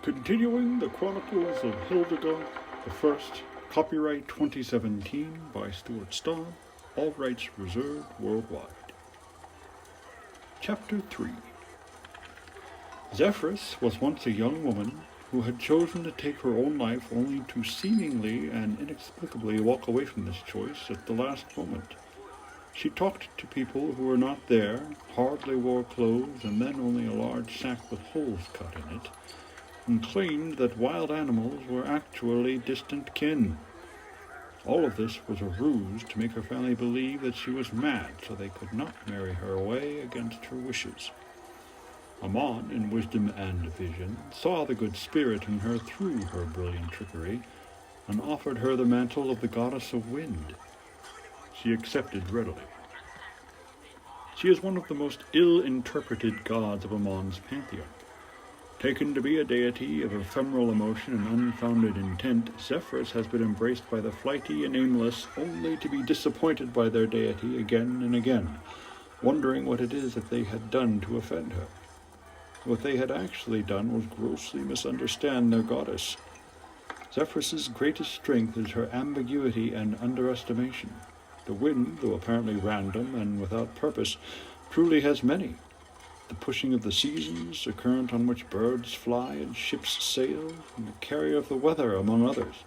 Continuing the Chronicles of Hildegoth, the first, copyright 2017 by Stuart Starr, all rights reserved worldwide. Chapter 3. Zephyrus was once a young woman who had chosen to take her own life only to seemingly and inexplicably walk away from this choice at the last moment. She talked to people who were not there, hardly wore clothes, and then only a large sack with holes cut in it, and claimed that wild animals were actually distant kin. All of this was a ruse to make her family believe that she was mad, so they could not marry her away against her wishes. Ammon, in wisdom and vision, saw the good spirit in her through her brilliant trickery, and offered her the mantle of the goddess of wind. She accepted readily. She is one of the most ill-interpreted gods of Ammon's pantheon. Taken to be a deity of ephemeral emotion and unfounded intent, Zephyrus has been embraced by the flighty and aimless, only to be disappointed by their deity again and again, wondering what it is that they had done to offend her. What they had actually done was grossly misunderstand their goddess. Zephyrus's greatest strength is her ambiguity and underestimation. The wind, though apparently random and without purpose, truly has many. The pushing of the seasons, a current on which birds fly and ships sail, and the carrier of the weather, among others.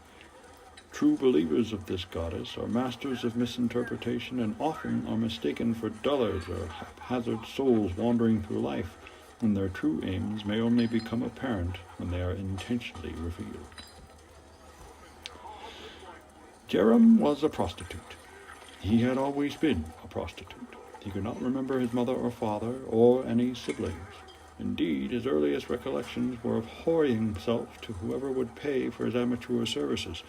True believers of this goddess are masters of misinterpretation and often are mistaken for dullards or haphazard souls wandering through life, when their true aims may only become apparent when they are intentionally revealed. Jerem was a prostitute. He had always been a prostitute. He could not remember his mother or father, or any siblings. Indeed, his earliest recollections were of whoring himself to whoever would pay for his amateur services.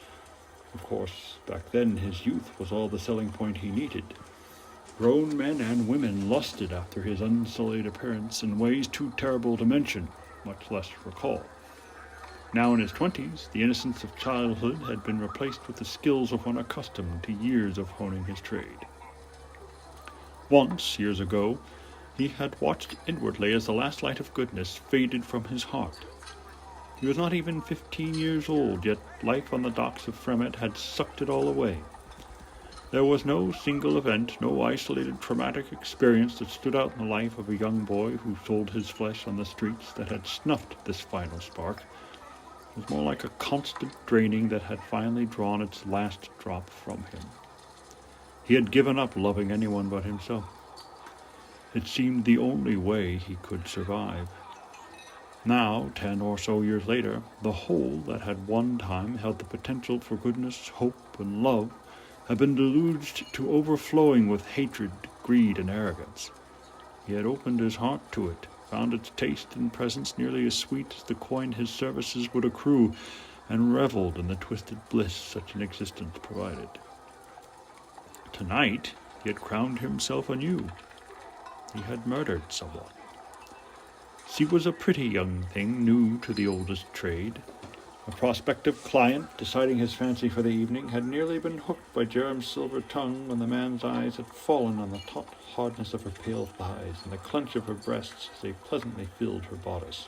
Of course, back then his youth was all the selling point he needed. Grown men and women lusted after his unsullied appearance in ways too terrible to mention, much less recall. Now in his 20s, the innocence of childhood had been replaced with the skills of one accustomed to years of honing his trade. Once, years ago, he had watched inwardly as the last light of goodness faded from his heart. He was not even 15 years old, yet life on the docks of Fremet had sucked it all away. There was no single event, no isolated traumatic experience that stood out in the life of a young boy who sold his flesh on the streets that had snuffed this final spark. It was more like a constant draining that had finally drawn its last drop from him. He had given up loving anyone but himself. It seemed the only way he could survive. Now, 10 or so years later, the hole that had one time held the potential for goodness, hope, and love had been deluged to overflowing with hatred, greed, and arrogance. He had opened his heart to it, found its taste and presence nearly as sweet as the coin his services would accrue, and reveled in the twisted bliss such an existence provided. Tonight, he had crowned himself anew. He had murdered someone. She was a pretty young thing, new to the oldest trade. A prospective client, deciding his fancy for the evening, had nearly been hooked by Jerem's silver tongue when the man's eyes had fallen on the taut hardness of her pale thighs and the clench of her breasts as they pleasantly filled her bodice.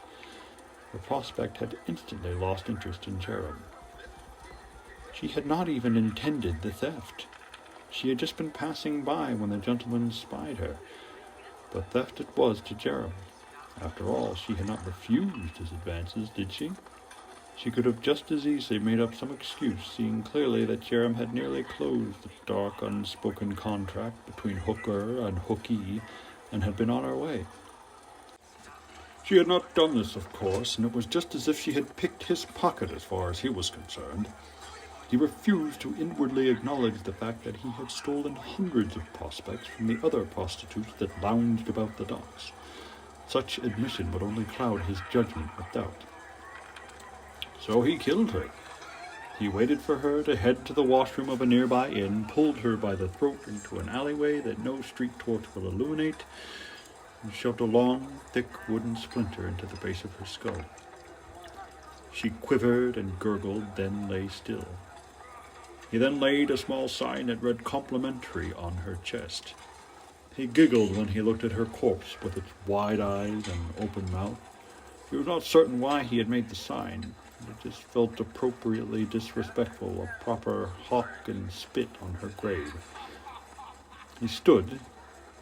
The prospect had instantly lost interest in Jerem. She had not even intended the theft. She had just been passing by when the gentleman spied her. But theft it was to Jerem. After all, she had not refused his advances, did she? She could have just as easily made up some excuse, seeing clearly that Jerem had nearly closed the dark, unspoken contract between hooker and hookee, and had been on her way. She had not done this, of course, and it was just as if she had picked his pocket as far as he was concerned. He refused to inwardly acknowledge the fact that he had stolen hundreds of prospects from the other prostitutes that lounged about the docks. Such admission would only cloud his judgment with doubt. So he killed her. He waited for her to head to the washroom of a nearby inn, pulled her by the throat into an alleyway that no street torch will illuminate, and shoved a long, thick wooden splinter into the base of her skull. She quivered and gurgled, then lay still. He then laid a small sign that read "Complimentary" on her chest. He giggled when he looked at her corpse with its wide eyes and open mouth. He was not certain why he had made the sign. It just felt appropriately disrespectful, a proper hawk and spit on her grave. He stood,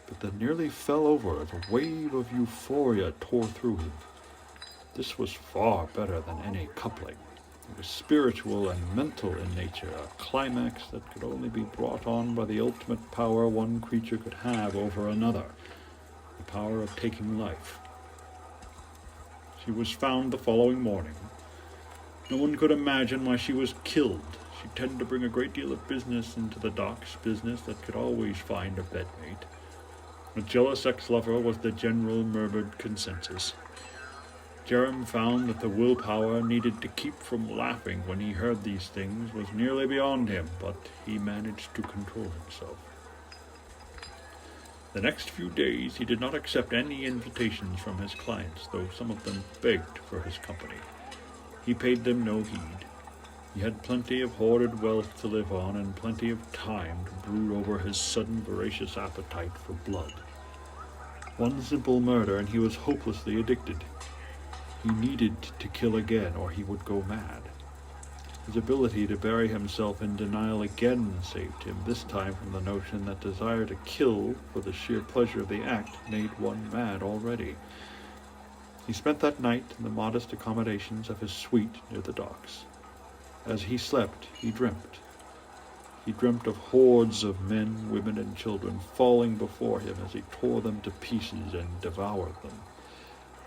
but then nearly fell over as a wave of euphoria tore through him. This was far better than any coupling. It was spiritual and mental in nature, a climax that could only be brought on by the ultimate power one creature could have over another, the power of taking life. She was found the following morning. No one could imagine why she was killed. She tended to bring a great deal of business into the docks, business that could always find a bedmate. A jealous ex-lover was the general murmured consensus. Jerem found that the willpower needed to keep from laughing when he heard these things was nearly beyond him, but he managed to control himself. The next few days he did not accept any invitations from his clients, though some of them begged for his company. He paid them no heed. He had plenty of hoarded wealth to live on and plenty of time to brood over his sudden voracious appetite for blood. One simple murder and he was hopelessly addicted. He needed to kill again or he would go mad. His ability to bury himself in denial again saved him, this time from the notion that desire to kill for the sheer pleasure of the act made one mad already. He spent that night in the modest accommodations of his suite near the docks. As he slept, he dreamt. He dreamt of hordes of men, women, and children falling before him as he tore them to pieces and devoured them.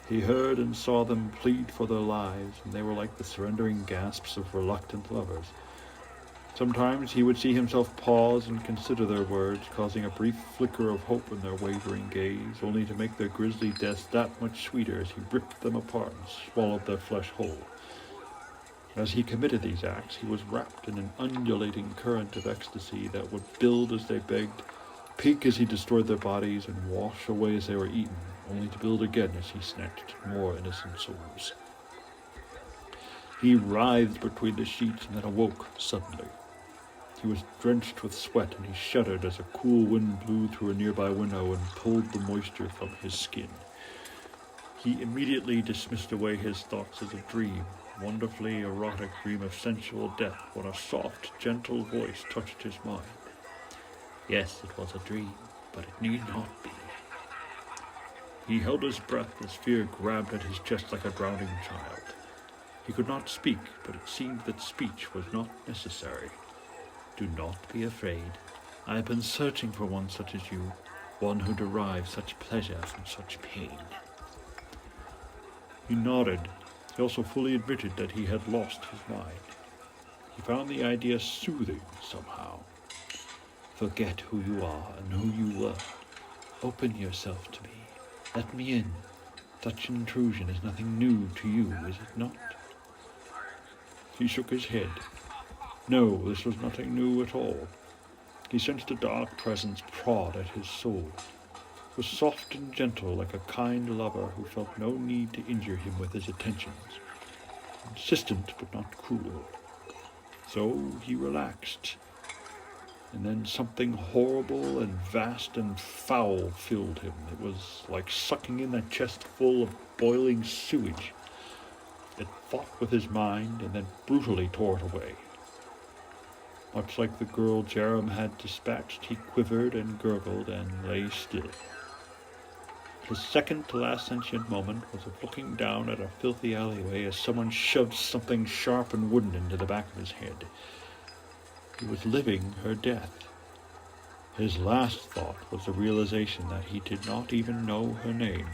He heard and saw them plead for their lives, and they were like the surrendering gasps of reluctant lovers. Sometimes he would see himself pause and consider their words, causing a brief flicker of hope in their wavering gaze, only to make their grisly deaths that much sweeter as he ripped them apart and swallowed their flesh whole. As he committed these acts, he was wrapped in an undulating current of ecstasy that would build as they begged, peak as he destroyed their bodies, and wash away as they were eaten, only to build again as he snatched more innocent souls. He writhed between the sheets and then awoke suddenly. He was drenched with sweat, and he shuddered as a cool wind blew through a nearby window and pulled the moisture from his skin. He immediately dismissed away his thoughts as a dream, wonderfully erotic dream of sensual death, when a soft, gentle voice touched his mind. Yes, it was a dream, but it need not be. He held his breath as fear grabbed at his chest like a drowning child. He could not speak, but it seemed that speech was not necessary. Do not be afraid. I have been searching for one such as you, one who derives such pleasure from such pain. He nodded. He also fully admitted that he had lost his mind. He found the idea soothing somehow. Forget who you are and who you were. Open yourself to me. Let me in. Such intrusion is nothing new to you, is it not? He shook his head. No, this was nothing new at all. He sensed a dark presence prod at his soul. It was soft and gentle, like a kind lover who felt no need to injure him with his attentions. Insistent, but not cruel. So he relaxed. And then something horrible and vast and foul filled him. It was like sucking in a chest full of boiling sewage. It fought with his mind and then brutally tore it away. Much like the girl Jerem had dispatched, he quivered and gurgled and lay still. His second-to-last sentient moment was of looking down at a filthy alleyway as someone shoved something sharp and wooden into the back of his head. He was living her death. His last thought was the realization that he did not even know her name.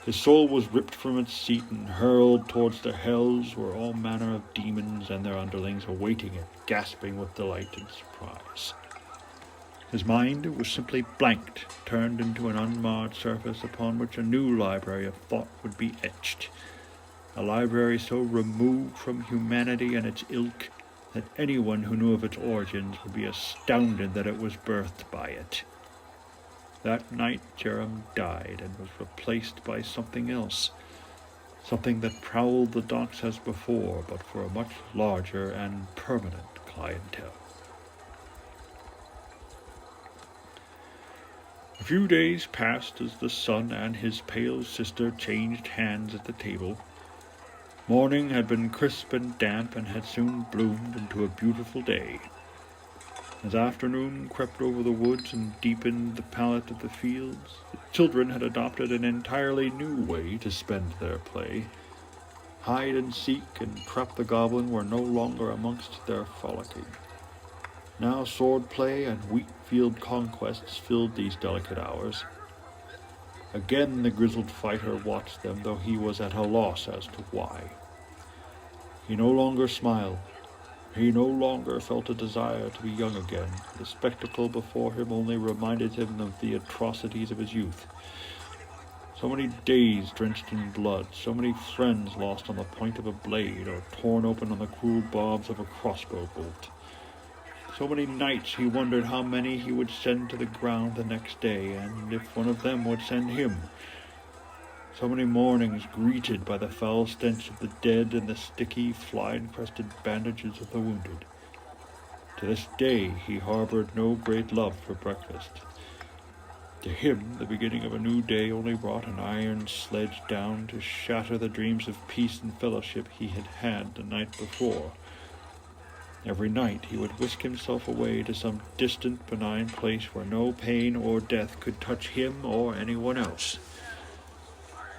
His soul was ripped from its seat and hurled towards the hells where all manner of demons and their underlings awaiting it, gasping with delight and surprise. His mind was simply blanked, turned into an unmarred surface upon which a new library of thought would be etched. A library so removed from humanity and its ilk that anyone who knew of its origins would be astounded that it was birthed by it. That night Jerem died and was replaced by something else, something that prowled the docks as before, but for a much larger and permanent clientele. A few days passed as the son and his pale sister changed hands at the table. Morning had been crisp and damp and had soon bloomed into a beautiful day. As afternoon crept over the woods and deepened the palette of the fields, the children had adopted an entirely new way to spend their play. Hide and seek and trap the goblin were no longer amongst their frolicking. Now sword play and wheat-field conquests filled these delicate hours. Again the grizzled fighter watched them, though he was at a loss as to why. He no longer smiled. He no longer felt a desire to be young again. The spectacle before him only reminded him of the atrocities of his youth. So many days drenched in blood, so many friends lost on the point of a blade or torn open on the cruel barbs of a crossbow bolt. So many nights he wondered how many he would send to the ground the next day, and if one of them would send him. So many mornings greeted by the foul stench of the dead and the sticky, fly-encrusted bandages of the wounded. To this day he harbored no great love for breakfast. To him, the beginning of a new day only brought an iron sledge down to shatter the dreams of peace and fellowship he had had the night before. Every night he would whisk himself away to some distant, benign place where no pain or death could touch him or anyone else.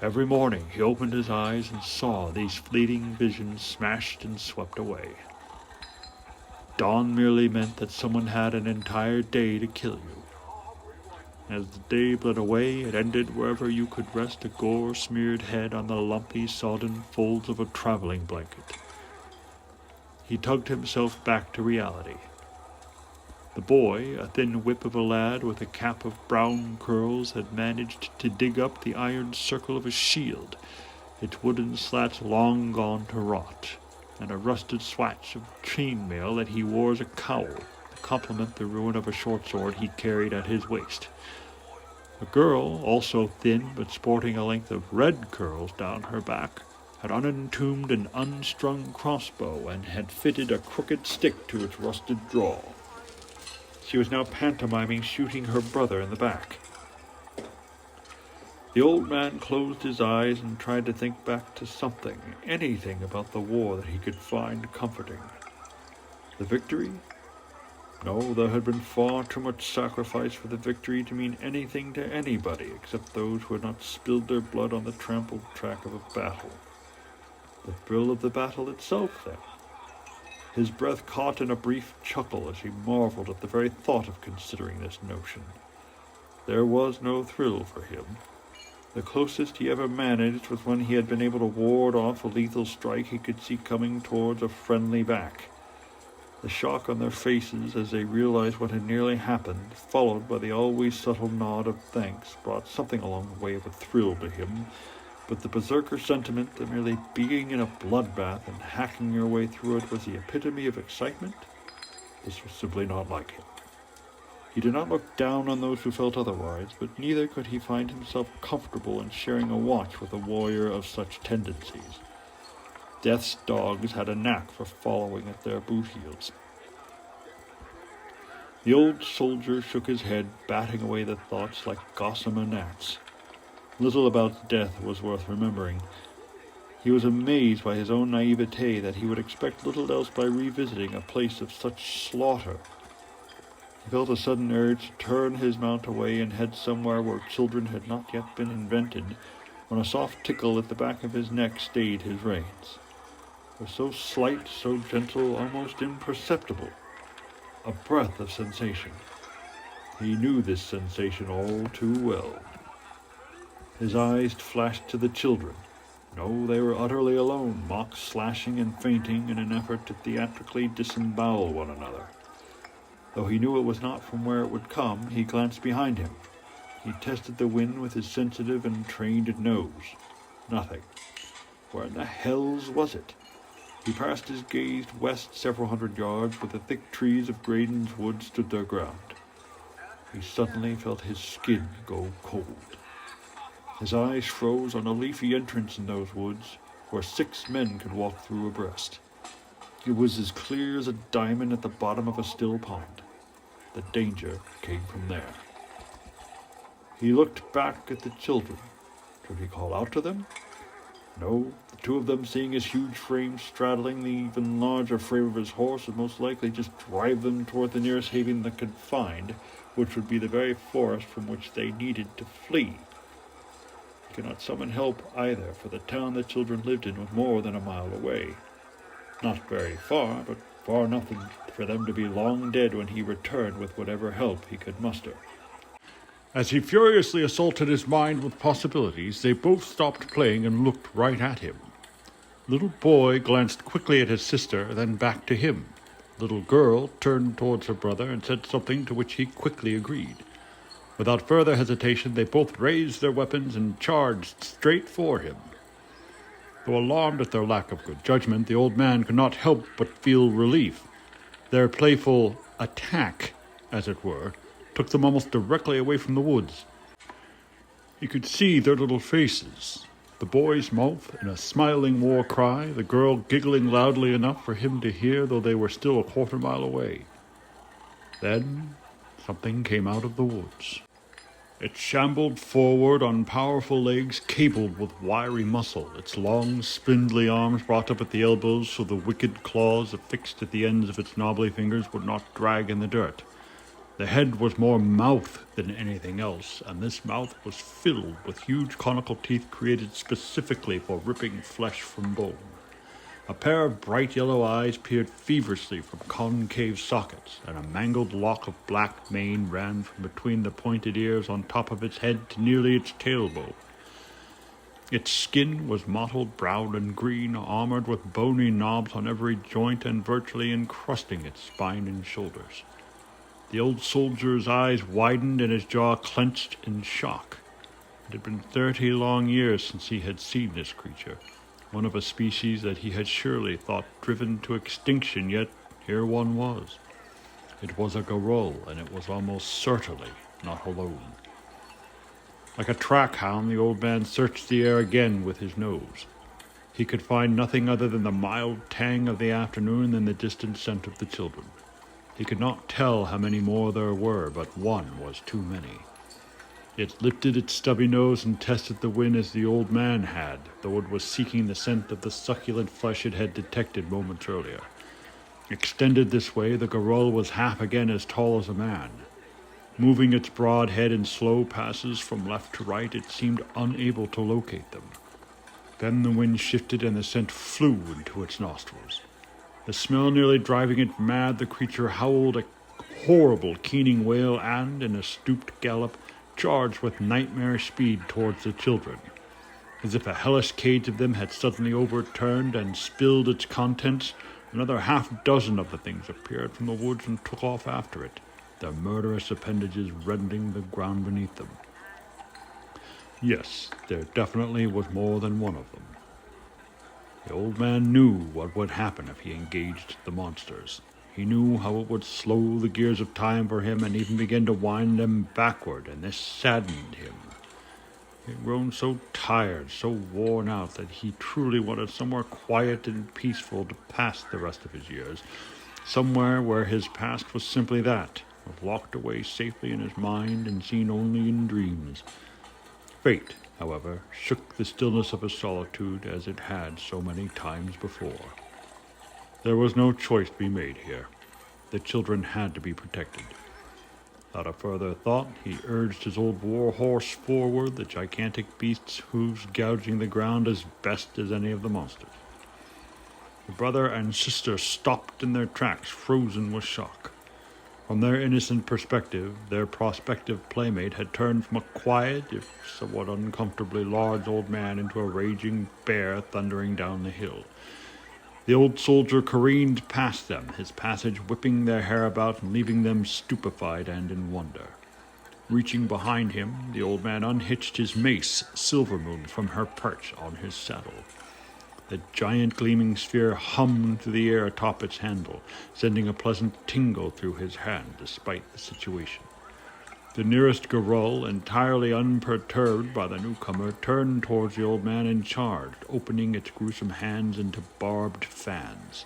Every morning he opened his eyes and saw these fleeting visions smashed and swept away. Dawn merely meant that someone had an entire day to kill you. As the day bled away, it ended wherever you could rest a gore-smeared head on the lumpy, sodden folds of a traveling blanket. He tugged himself back to reality. The boy, a thin whip of a lad with a cap of brown curls, had managed to dig up the iron circle of a shield, its wooden slats long gone to rot, and a rusted swatch of chainmail that he wore as a cowl to complement the ruin of a short sword he carried at his waist. A girl, also thin but sporting a length of red curls down her back, had unentombed an unstrung crossbow and had fitted a crooked stick to its rusted draw. She was now pantomiming shooting her brother in the back. The old man closed his eyes and tried to think back to something, anything about the war that he could find comforting. The victory? No, there had been far too much sacrifice for the victory to mean anything to anybody except those who had not spilled their blood on the trampled track of a battle. The thrill of the battle itself, then. His breath caught in a brief chuckle as he marveled at the very thought of considering this notion. There was no thrill for him. The closest he ever managed was when he had been able to ward off a lethal strike he could see coming towards a friendly back. The shock on their faces as they realized what had nearly happened, followed by the always subtle nod of thanks, brought something along the way of a thrill to him. But the berserker sentiment that merely being in a bloodbath and hacking your way through it was the epitome of excitement, this was simply not like him. He did not look down on those who felt otherwise, but neither could he find himself comfortable in sharing a watch with a warrior of such tendencies. Death's dogs had a knack for following at their boot heels. The old soldier shook his head, batting away the thoughts like gossamer gnats. Little about death was worth remembering. He was amazed by his own naivete that he would expect little else by revisiting a place of such slaughter. He felt a sudden urge to turn his mount away and head somewhere where children had not yet been invented, when a soft tickle at the back of his neck stayed his reins. It was so slight, so gentle, almost imperceptible. A breath of sensation. He knew this sensation all too well. His eyes flashed to the children. No, they were utterly alone, mock slashing and fainting in an effort to theatrically disembowel one another. Though he knew it was not from where it would come, he glanced behind him. He tested the wind with his sensitive and trained nose. Nothing. Where in the hells was it? He passed his gaze west several hundred yards, where the thick trees of Graydon's wood stood their ground. He suddenly felt his skin go cold. His eyes froze on a leafy entrance in those woods, where 6 men could walk through abreast. It was as clear as a diamond at the bottom of a still pond. The danger came from there. He looked back at the children. Should he call out to them? No, the two of them, seeing his huge frame straddling the even larger frame of his horse, would most likely just drive them toward the nearest haven they could find, which would be the very forest from which they needed to flee. He could not summon help either, for the town the children lived in was more than a mile away. Not very far, but far enough for them to be long dead when he returned with whatever help he could muster. As he furiously assaulted his mind with possibilities, they both stopped playing and looked right at him. Little boy glanced quickly at his sister, then back to him. Little girl turned towards her brother and said something to which he quickly agreed. Without further hesitation, they both raised their weapons and charged straight for him. Though alarmed at their lack of good judgment, the old man could not help but feel relief. Their playful attack, as it were, took them almost directly away from the woods. He could see their little faces, the boy's mouth in a smiling war cry, the girl giggling loudly enough for him to hear, though they were still a quarter-mile away. Then something came out of the woods. It shambled forward on powerful legs cabled with wiry muscle, its long, spindly arms brought up at the elbows so the wicked claws affixed at the ends of its knobbly fingers would not drag in the dirt. The head was more mouth than anything else, and this mouth was filled with huge conical teeth created specifically for ripping flesh from bone. A pair of bright yellow eyes peered feverishly from concave sockets, and a mangled lock of black mane ran from between the pointed ears on top of its head to nearly its tailbone. Its skin was mottled brown and green, armored with bony knobs on every joint and virtually encrusting its spine and shoulders. The old soldier's eyes widened and his jaw clenched in shock. It had been 30 long years since he had seen this creature, one of a species that he had surely thought driven to extinction, yet here one was. It was a gorul, and it was almost certainly not alone. Like a track hound, the old man searched the air again with his nose. He could find nothing other than the mild tang of the afternoon and the distant scent of the children. He could not tell how many more there were, but one was too many. It lifted its stubby nose and tested the wind as the old man had, though it was seeking the scent of the succulent flesh it had detected moments earlier. Extended this way, the gorul was half again as tall as a man. Moving its broad head in slow passes from left to right, it seemed unable to locate them. Then the wind shifted and the scent flew into its nostrils. The smell nearly driving it mad, the creature howled a horrible, keening wail and, in a stooped gallop, charged with nightmarish speed towards the children. As if a hellish cage of them had suddenly overturned and spilled its contents, another half-dozen of the things appeared from the woods and took off after it, their murderous appendages rending the ground beneath them. Yes, there definitely was more than one of them. The old man knew what would happen if he engaged the monsters. He knew how it would slow the gears of time for him and even begin to wind them backward, and this saddened him. He had grown so tired, so worn out, that he truly wanted somewhere quiet and peaceful to pass the rest of his years, somewhere where his past was simply that, was locked away safely in his mind and seen only in dreams. Fate, however, shook the stillness of his solitude as it had so many times before. There was no choice to be made here. The children had to be protected. Without a further thought, he urged his old war horse forward, the gigantic beast's hooves gouging the ground as best as any of the monsters. The brother and sister stopped in their tracks, frozen with shock. From their innocent perspective, their prospective playmate had turned from a quiet, if somewhat uncomfortably large old man into a raging bear thundering down the hill. The old soldier careened past them, his passage whipping their hair about and leaving them stupefied and in wonder. Reaching behind him, the old man unhitched his mace, Silvermoon, from her perch on his saddle. The giant gleaming sphere hummed through the air atop its handle, sending a pleasant tingle through his hand despite the situation. The nearest gorul, entirely unperturbed by the newcomer, turned towards the old man and charged, opening its gruesome hands into barbed fans.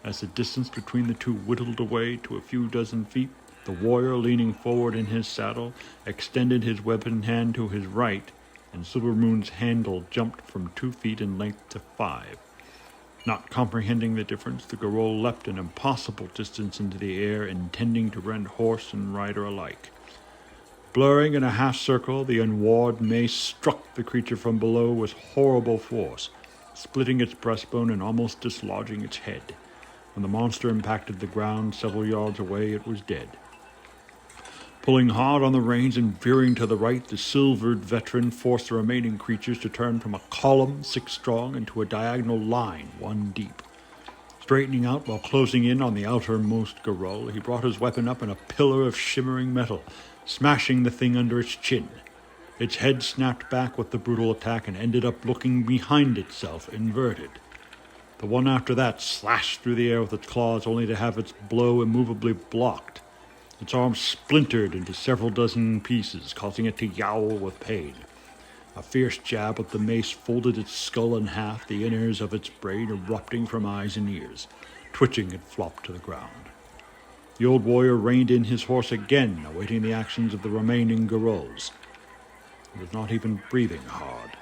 As the distance between the two whittled away to a few dozen feet, The warrior, leaning forward in his saddle, extended his weapon hand to his right, and Silvermoon's handle jumped from 2 feet in length to 5. Not comprehending the difference, the Garol leapt an impossible distance into the air, intending to rend horse and rider alike. Blurring in a half-circle, the unward mace struck the creature from below with horrible force, splitting its breastbone and almost dislodging its head. When the monster impacted the ground several yards away, it was dead. Pulling hard on the reins and veering to the right, the silvered veteran forced the remaining creatures to turn from a column 6 strong into a diagonal line 1 deep. Straightening out while closing in on the outermost Garol, he brought his weapon up in a pillar of shimmering metal, smashing the thing under its chin. Its head snapped back with the brutal attack and ended up looking behind itself, inverted. The one after that slashed through the air with its claws, only to have its blow immovably blocked. Its arm splintered into several dozen pieces, causing it to yowl with pain. A fierce jab with the mace folded its skull in half, the innards of its brain erupting from eyes and ears. Twitching, it flopped to the ground. The old warrior reined in his horse again, awaiting the actions of the remaining Garols. He was not even breathing hard.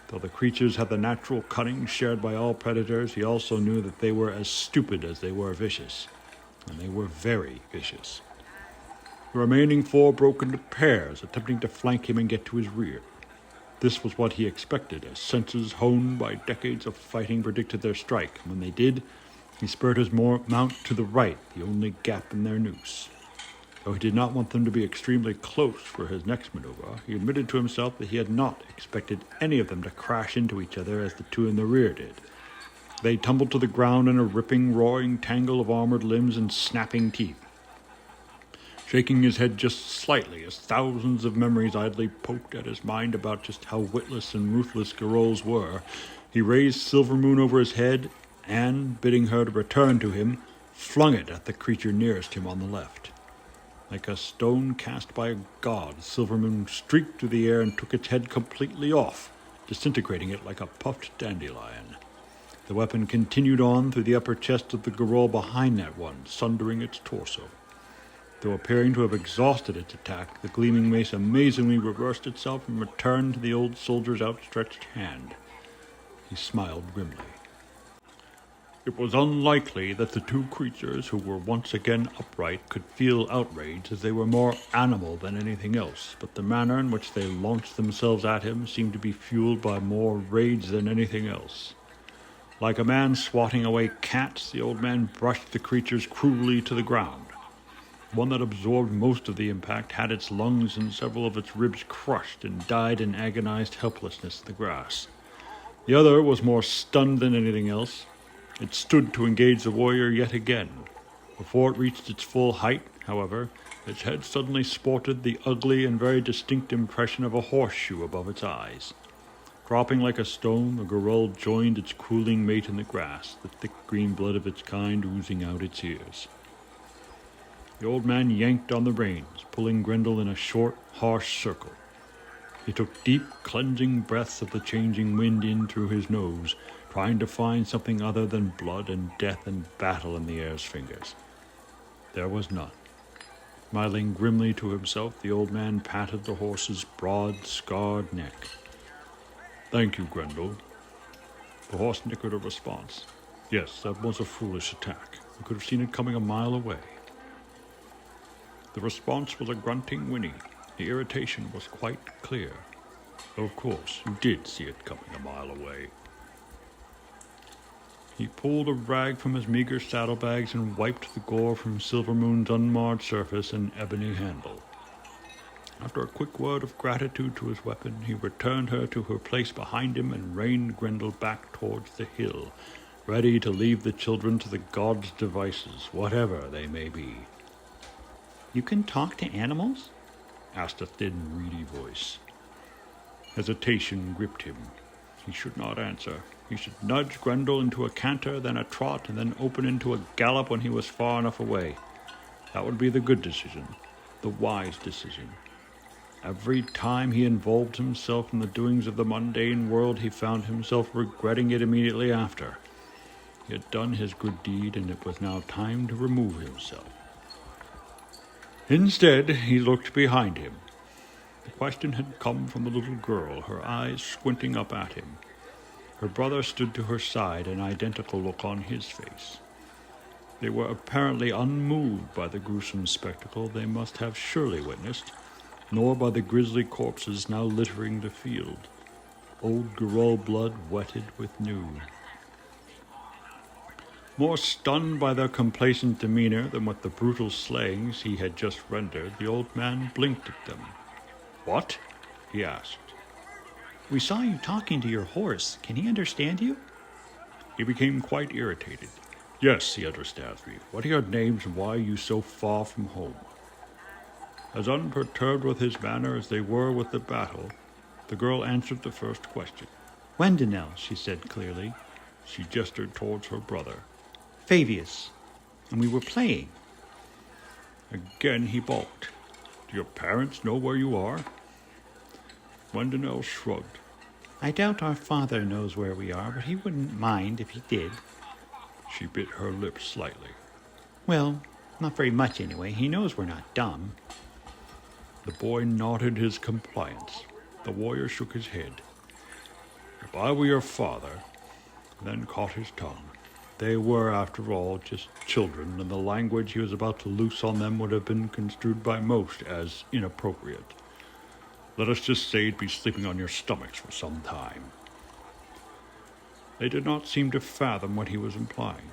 Though the creatures had the natural cunning shared by all predators, he also knew that they were as stupid as they were vicious. And they were very vicious. The remaining 4 broke into pairs, attempting to flank him and get to his rear. This was what he expected, as senses honed by decades of fighting predicted their strike. And when they did, he spurred his mount to the right, the only gap in their noose. Though he did not want them to be extremely close for his next maneuver, he admitted to himself that he had not expected any of them to crash into each other as the 2 in the rear did. They tumbled to the ground in a ripping, roaring tangle of armored limbs and snapping teeth. Shaking his head just slightly as thousands of memories idly poked at his mind about just how witless and ruthless Garols were, he raised Silvermoon over his head and, bidding her to return to him, flung it at the creature nearest him on the left. Like a stone cast by a god, Silvermoon streaked through the air and took its head completely off, disintegrating it like a puffed dandelion. The weapon continued on through the upper chest of the Garol behind that one, sundering its torso. Though appearing to have exhausted its attack, the gleaming mace amazingly reversed itself and returned to the old soldier's outstretched hand. He smiled grimly. It was unlikely that the 2 creatures who were once again upright could feel outrage, as they were more animal than anything else, but the manner in which they launched themselves at him seemed to be fueled by more rage than anything else. Like a man swatting away cats, the old man brushed the creatures cruelly to the ground. One that absorbed most of the impact had its lungs and several of its ribs crushed and died in agonized helplessness in the grass. The other was more stunned than anything else. It stood to engage the warrior yet again. Before it reached its full height, however, its head suddenly sported the ugly and very distinct impression of a horseshoe above its eyes. Dropping like a stone, the Garol joined its cooling mate in the grass, the thick green blood of its kind oozing out its ears. The old man yanked on the reins, pulling Grendel in a short, harsh circle. He took deep, cleansing breaths of the changing wind in through his nose, trying to find something other than blood and death and battle in the air's fingers. There was none. Smiling grimly to himself, the old man patted the horse's broad, scarred neck. "Thank you, Grendel." The horse nickered a response. "Yes, that was a foolish attack. I could have seen it coming a mile away." The response was a grunting whinny. The irritation was quite clear. "Of course, you did see it coming a mile away." He pulled a rag from his meager saddlebags and wiped the gore from Silvermoon's unmarred surface and ebony handle. After a quick word of gratitude to his weapon, he returned her to her place behind him and reined Grendel back towards the hill, ready to leave the children to the gods' devices, whatever they may be. "You can talk to animals?" asked a thin, reedy voice. Hesitation gripped him. He should not answer. He should nudge Grendel into a canter, then a trot, and then open into a gallop when he was far enough away. That would be the good decision, the wise decision. Every time he involved himself in the doings of the mundane world, he found himself regretting it immediately after. He had done his good deed, and it was now time to remove himself. Instead, he looked behind him. The question had come from the little girl, her eyes squinting up at him. Her brother stood to her side, an identical look on his face. They were apparently unmoved by the gruesome spectacle they must have surely witnessed, nor by the grisly corpses now littering the field. Old Garol blood wetted with new. More stunned by their complacent demeanor than with the brutal slayings he had just rendered, the old man blinked at them. "What?" he asked. "We saw you talking to your horse. Can he understand you?" He became quite irritated. "Yes, he understands me. What are your names and why are you so far from home?" As unperturbed with his manner as they were with the battle, the girl answered the first question. "Wendenel," she said clearly. She gestured towards her brother. "Fabius. And we were playing." Again he balked. "Do your parents know where you are?" Wendenel shrugged. "I doubt our father knows where we are, but he wouldn't mind if he did." She bit her lips slightly. "Well, not very much anyway. He knows we're not dumb." The boy nodded his compliance. The warrior shook his head. "If I were your father," then caught his tongue. They were, after all, just children, and the language he was about to loose on them would have been construed by most as inappropriate. "Let us just say you'd be sleeping on your stomachs for some time." They did not seem to fathom what he was implying.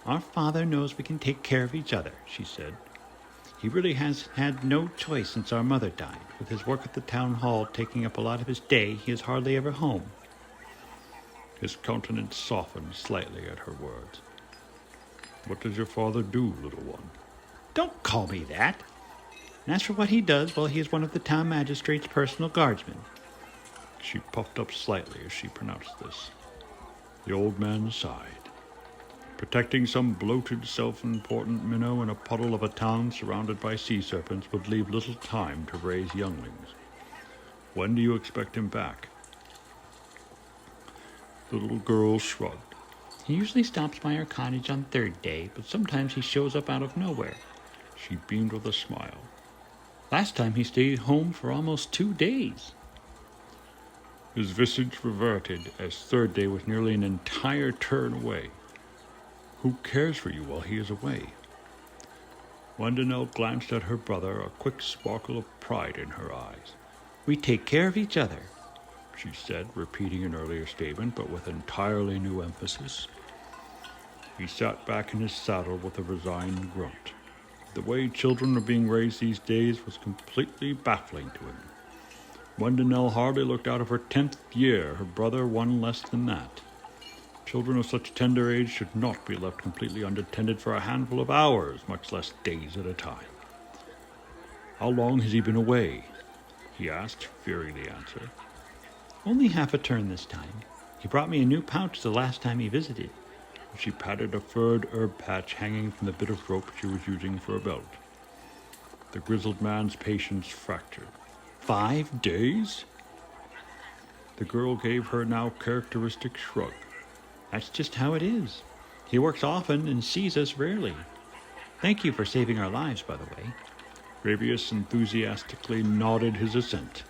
"Our father knows we can take care of each other," she said. "He really has had no choice since our mother died. With his work at the town hall taking up a lot of his day, he is hardly ever home." His countenance softened slightly at her words. "What does your father do, little one?" "Don't call me that. And as for what he does, well, he is one of the town magistrate's personal guardsmen." She puffed up slightly as she pronounced this. The old man sighed. Protecting some bloated, self-important minnow in a puddle of a town surrounded by sea serpents would leave little time to raise younglings. "When do you expect him back?" The little girl shrugged. "He usually stops by our cottage on third day, but sometimes he shows up out of nowhere." She beamed with a smile. "Last time he stayed home for almost 2 days." His visage reverted as third day was nearly an entire turn away. "Who cares for you while he is away?" Wendenel glanced at her brother, a quick sparkle of pride in her eyes. "We take care of each other," she said, repeating an earlier statement, but with entirely new emphasis. He sat back in his saddle with a resigned grunt. The way children are being raised these days was completely baffling to him. Wendenel hardly looked out of her 10th year, her brother one less than that. Children of such tender age should not be left completely unattended for a handful of hours, much less days at a time. "How long has he been away?" he asked, fearing the answer. "Only half a turn this time. He brought me a new pouch the last time he visited." She patted a furred herb patch hanging from the bit of rope she was using for a belt. The grizzled man's patience fractured. 5 days? The girl gave her now characteristic shrug. "That's just how it is. He works often and sees us rarely. Thank you for saving our lives, by the way." Fabius enthusiastically nodded his assent.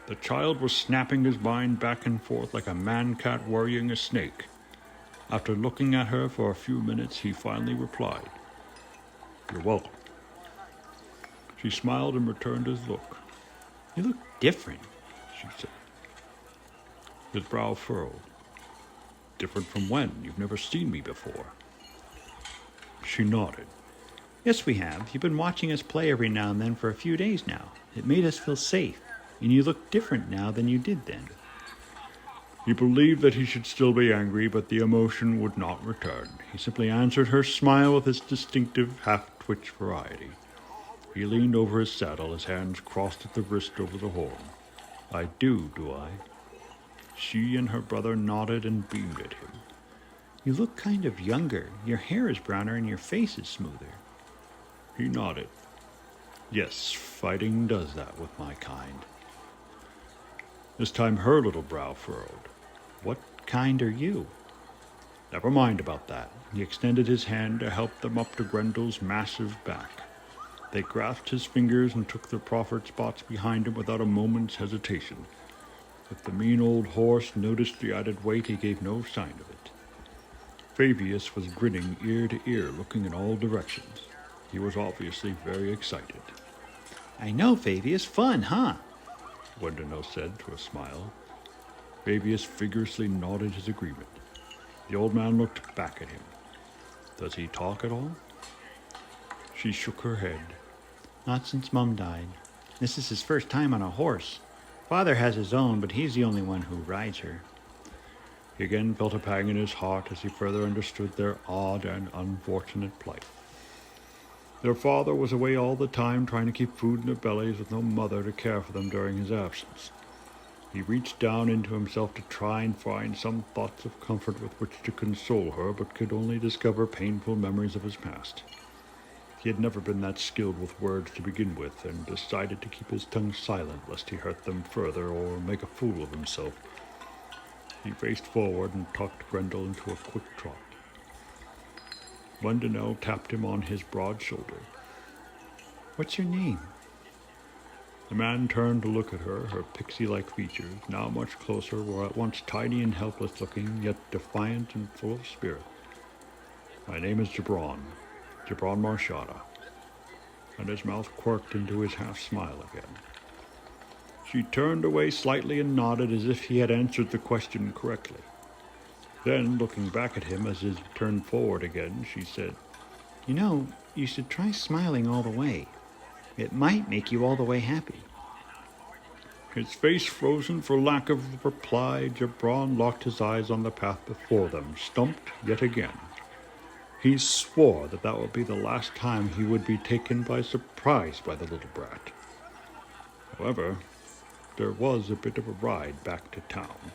The child was snapping his mind back and forth like a man-cat worrying a snake. After looking at her for a few minutes, he finally replied, "You're welcome." She smiled and returned his look. "You look different," she said. His brow furrowed. "Different from when? You've never seen me before." She nodded. "Yes, we have. You've been watching us play every now and then for a few days now. It made us feel safe, and you look different now than you did then." He believed that he should still be angry, but the emotion would not return. He simply answered her smile with its distinctive half-twitch variety. He leaned over his saddle, his hands crossed at the wrist over the horn. "I do I?" She and her brother nodded and beamed at him. "You look kind of younger. Your hair is browner and your face is smoother." He nodded. "Yes, fighting does that with my kind." This time her little brow furrowed. "What kind are you?" "Never mind about that." He extended his hand to help them up to Grendel's massive back. They grasped his fingers and took their proffered spots behind him without a moment's hesitation. If the mean old horse noticed the added weight, he gave no sign of it. Fabius was grinning ear to ear, looking in all directions. He was obviously very excited. I know, Fabius. Fun, huh? Wendell said through a smile. Fabius vigorously nodded his agreement. The old man looked back at him. Does he talk at all? She shook her head. Not since Mum died. This is his first time on a horse. Father has his own, but he's the only one who rides her. He again felt a pang in his heart as he further understood their odd and unfortunate plight. Their father was away all the time trying to keep food in their bellies with no mother to care for them during his absence. He reached down into himself to try and find some thoughts of comfort with which to console her, but could only discover painful memories of his past. He had never been that skilled with words to begin with, and decided to keep his tongue silent lest he hurt them further or make a fool of himself. He faced forward and tucked Grendel into a quick trot. Wendell tapped him on his broad shoulder. What's your name? The man turned to look at her. Her pixie-like features, now much closer, were at once tiny and helpless-looking, yet defiant and full of spirit. My name is Jabron Marshada. And his mouth quirked into his half-smile again. She turned away slightly and nodded as if he had answered the question correctly. Then, looking back at him as he turned forward again, she said, You know, you should try smiling all the way. It might make you all the way happy. His face frozen for lack of reply, Jabron locked his eyes on the path before them, stumped yet again. He swore that would be the last time he would be taken by surprise by the little brat. However, there was a bit of a ride back to town.